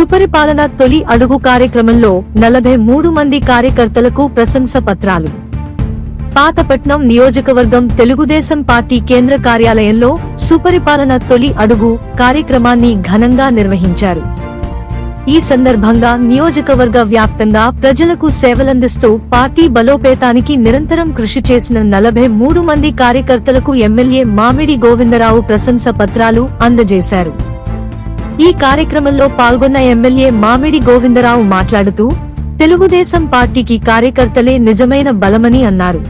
సుపరిపాలన తొలి అడుగు కార్యక్రమంలో 43 మంది కార్యకర్తలకు ప్రశంస పత్రాలు. పాతపట్నం నియోజకవర్గం తెలుగుదేశం పార్టీ కేంద్ర కార్యాలయంలో సుపరిపాలన తొలి అడుగు కార్యక్రమాన్ని ఘనంగా నిర్వహించారు. ఈ సందర్భంగా నియోజకవర్గ వ్యాప్తంగా ప్రజలకు సేవలందిస్తూ పార్టీ బలోపేతానికి నిరంతరం కృషి చేసిన 43 మంది కార్యకర్తలకు ఎమ్మెల్యే మామిడి గోవిందరావు ప్రశంస పత్రాలు అందజేశారు. ఈ కార్యక్రమంలో పాల్గొన్న ఎమ్మెల్యే మామిడి గోవిందరావు మాట్లాడుతూ, తెలుగుదేశం పార్టీకి కార్యకర్తలే నిజమైన బలమని అన్నారు.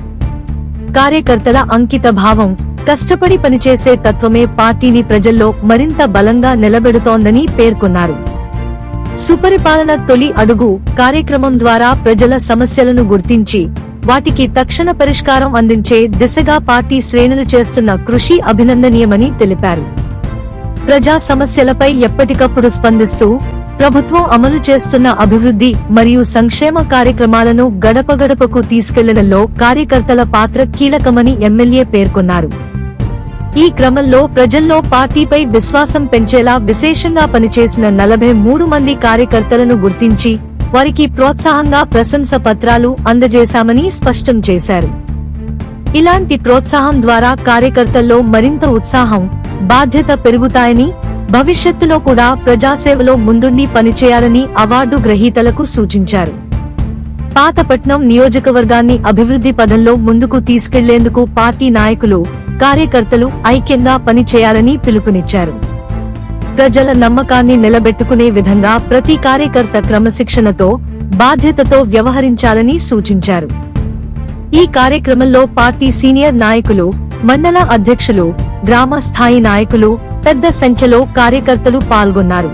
కార్యకర్తల అంకిత భావం, కష్టపడి పనిచేసే తత్వమే పార్టీని ప్రజల్లో మరింత బలంగా నిలబెడుతోందని పేర్కొన్నారు. సుపరిపాలన తొలి అడుగు కార్యక్రమం ద్వారా ప్రజల సమస్యలను గుర్తించి వాటికి తక్షణ పరిష్కారం అందించే దిశగా పార్టీ శ్రేణులు చేస్తున్న కృషి అభినందనీయమని తెలిపారు. ప్రజా సమస్యలపై ఎప్పటికప్పుడు స్పందిస్తూ ప్రభుత్వం అమలు చేస్తున్న అభివృద్ధి మరియు సంక్షేమ కార్యక్రమాలను గడప గడపకు తీసుకెళ్లడంలో కార్యకర్తల పాత్ర కీలకమని ఎమ్మెల్యే పేర్కొన్నారు. ఈ క్రమంలో ప్రజల్లో పార్టీపై విశ్వాసం పెంచేలా విశేషంగా పనిచేసిన 43 మంది కార్యకర్తలను గుర్తించి వారికి ప్రోత్సాహంగా ప్రశంస పత్రాలు అందజేశామని స్పష్టం చేశారు. ఇలాంటి ప్రోత్సాహం ద్వారా కార్యకర్తల్లో మరింత ఉత్సాహం, బాధ్యత పెరుగుతాయని, భవిష్యత్తులో కూడా ప్రజాసేవలో ముందుండి పనిచేయాలని అవార్డు గ్రహీతలకు సూచించారు. పాతపట్నం నియోజకవర్గాన్ని అభివృద్ధి పదంలో ముందుకు తీసుకెళ్లేందుకు పార్టీ నాయకులు, కార్యకర్తలు ఐక్యంగా పనిచేయాలని పిలుపునిచ్చారు. ప్రజల నమ్మకాన్ని నిలబెట్టుకునే విధంగా ప్రతి కార్యకర్త క్రమశిక్షణతో, బాధ్యతతో వ్యవహరించాలని సూచించారు. ఈ కార్యక్రమంలో పార్టీ సీనియర్ నాయకులు, మండల అధ్యక్షులు, గ్రామ స్థాయి నాయకులు పెద్ద సంఖ్యలో కార్యకర్తలు పాల్గొన్నారు.